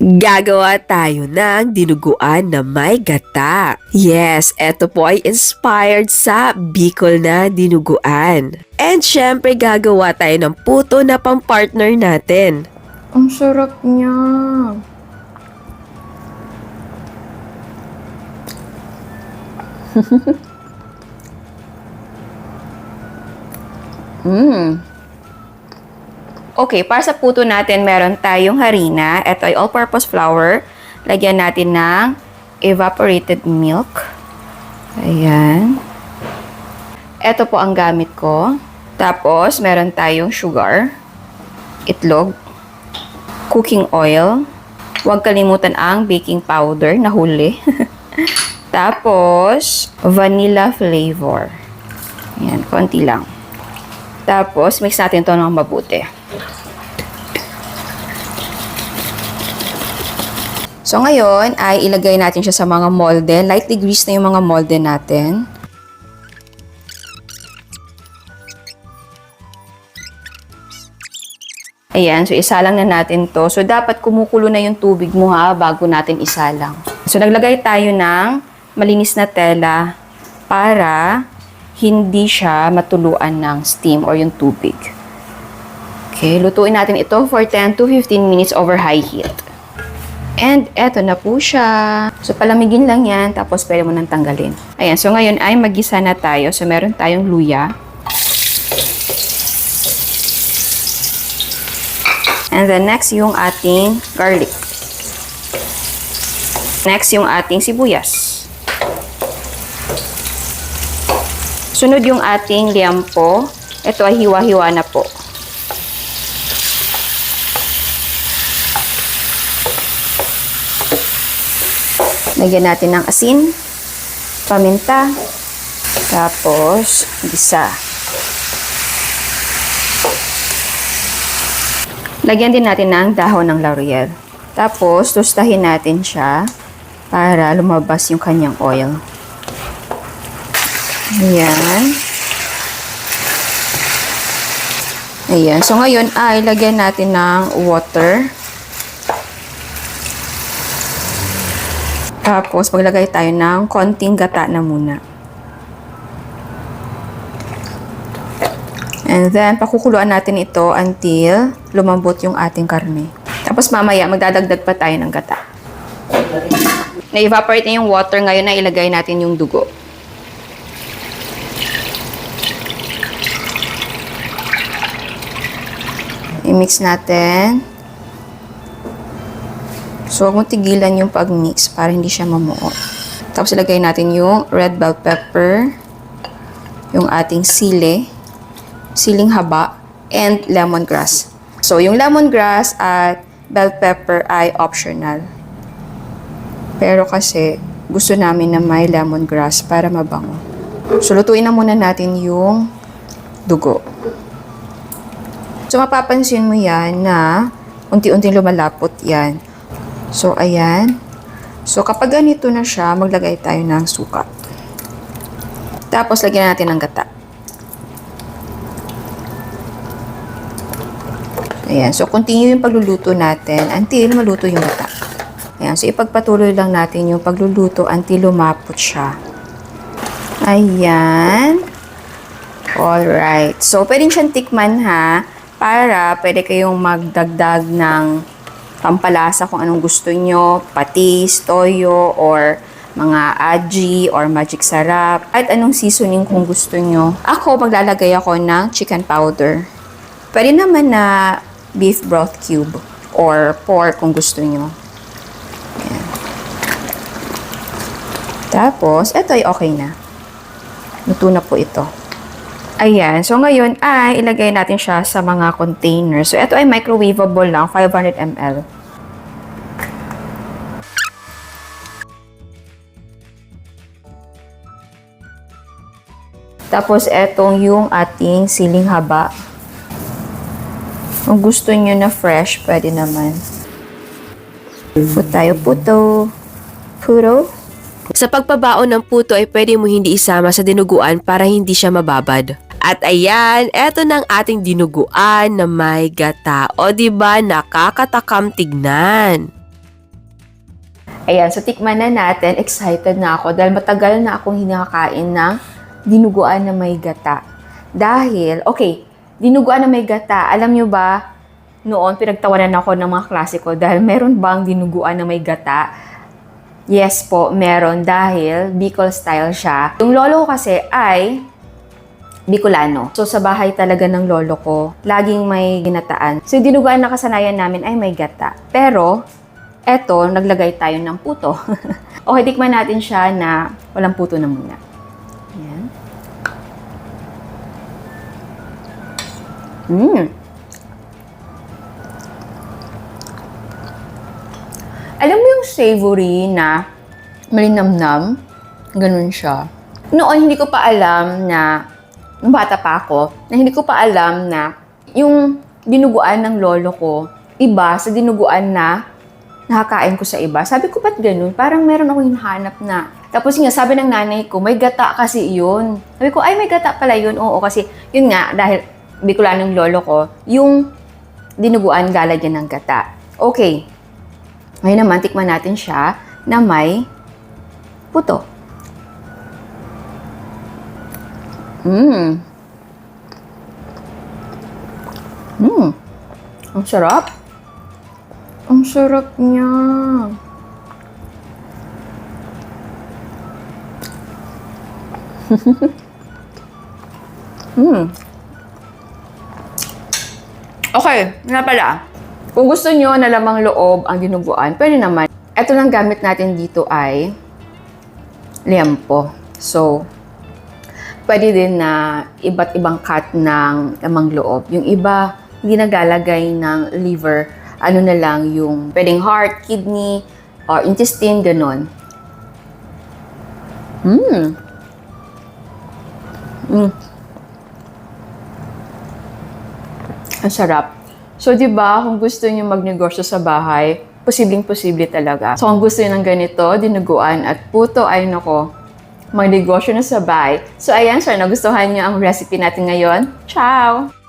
Gagawa tayo ng dinuguan na may gata. Yes, eto po ay inspired sa Bicol na dinuguan. And syempre gagawa tayo ng puto na pang-partner natin. Ang sarap niya. Okay, para sa puto natin, meron tayong harina. Ito ay all-purpose flour. Lagyan natin ng evaporated milk. Ayan. Ito po ang gamit ko. Tapos, meron tayong sugar, itlog, cooking oil. Huwag kalimutan ang baking powder na huli. Tapos, vanilla flavor. Ayan, konti lang. Tapos, mix natin ito ng mabuti. So, ngayon ay ilagay natin siya sa mga molde. Lightly grease na yung mga molde natin. Ayan, so isalang na natin to. So, dapat kumukulo na yung tubig mo ha, bago natin isalang. So, naglagay tayo ng malinis na tela para hindi siya matuluan ng steam or yung tubig. Okay, lutuin natin ito for 10 to 15 minutes over high heat. And eto na po siya. So, palamigin lang yan, tapos pwede mo nang tanggalin. Ayan, so ngayon ay magisa na tayo. So, meron tayong luya. And then next yung ating garlic. Next yung ating sibuyas. Sunod yung ating liampo. Ito ay hiwa-hiwa na po. Lagyan natin ng asin, paminta, tapos gisa. Lagyan din natin ng dahon ng laurel. Tapos, tustahin natin siya para lumabas yung kanyang oil. Ayan. Ayan. So, ngayon ay lagyan natin ng water. Tapos, maglagay tayo ng konting gata na muna. And then, pakukuluan natin ito until lumambot yung ating karne. Tapos, mamaya, magdadagdag pa tayo ng gata. Na-evaporate na yung water. Ngayon na ilagay natin yung dugo. I-mix natin. So, huwag mong tigilan yung pag-mix para hindi siya mamuot. Tapos, ilagay natin yung red bell pepper, yung ating sili, siling haba, and lemongrass. So, yung lemongrass at bell pepper ay optional. Pero kasi, gusto namin na may lemongrass para mabango. So, lutuin na muna natin yung dugo. So, mapapansin mo yan na unti-unting lumalapot yan. So, ayan. So, kapag ganito na siya, maglagay tayo ng suka. Tapos, lagyan natin ng gata. Ayan. So, continue yung pagluluto natin until maluto yung gata. Ayan. So, ipagpatuloy lang natin yung pagluluto until lumapot siya. Ayan. Alright. So, pwede siyang tikman ha, para pwede kayong magdagdag ng pampalasa kung anong gusto nyo, patis, toyo, or mga aji, or magic sarap, at anong seasoning kung gusto nyo. Ako, maglalagay ako ng chicken powder. Pwede naman na beef broth cube, or pork kung gusto nyo. Ayan. Tapos, ito ay okay na. Luto na po ito. Ayan. So, ngayon ay ilagay natin siya sa mga containers. So, ito ay microwavable lang, 500 ml. Tapos, etong yung ating siling haba. Kung gusto nyo na fresh, pwede naman. Put tayo puto. Puto. Sa pagpabaon ng puto ay pwede mo hindi isama sa dinuguan para hindi siya mababad. At ayan, eto ng ating dinuguan na may gata. O diba, nakakatakam tignan. Ayan, so tikman na natin. Excited na ako dahil matagal na akong hinakain ng dinuguan na may gata. Dahil, okay, dinuguan na may gata. Alam nyo ba, noon pinagtawanan ako ng mga klase ko dahil meron bang dinuguan na may gata? Yes po, meron dahil Bicol style siya. Yung lolo ko kasi ay Bicolano. So, sa bahay talaga ng lolo ko, laging may ginataan. So, yung dinuguan na kasanayan namin ay may gata. Pero, eto, naglagay tayo ng puto. Okay, tikman natin siya na walang puto na muna. Ayan. Alam mo yung savory na malinamnam? Ganun siya. Noon, hindi ko pa alam na nung bata pa ako, na hindi ko pa alam na yung dinuguan ng lolo ko, iba sa dinuguan na nakakain ko sa iba. Sabi ko, ba't ganun? Parang meron akong hinahanap na. Tapos nga, sabi ng nanay ko, may gata kasi yun. Sabi ko, ay, may gata pala yun. Oo, kasi yun nga, dahil Bicolano ng lolo ko, yung dinuguan lalagyan ng gata. Okay. Ngayon naman, tikman natin siya na may puto. Ang sarap. Ang sarap niya. Okay, nga pala. Kung gusto nyo na lamang loob ang dinuguan, pwede naman. Ito lang gamit natin dito ay liempo. So, pwede din na iba't ibang cut ng lamang loob. Yung iba, hindi nagalagay ng liver. Ano na lang yung pwedeng heart, kidney, or intestine, ganon. Ang sarap. So, di ba, kung gusto niyo magnegosyo sa bahay, posibleng-posible talaga. So, kung gusto niyo ng ganito, dinuguan at puto, ay nako, magnegosyo na sa bahay. So, ayan, sir, nagustuhan niyo ang recipe natin ngayon. Ciao!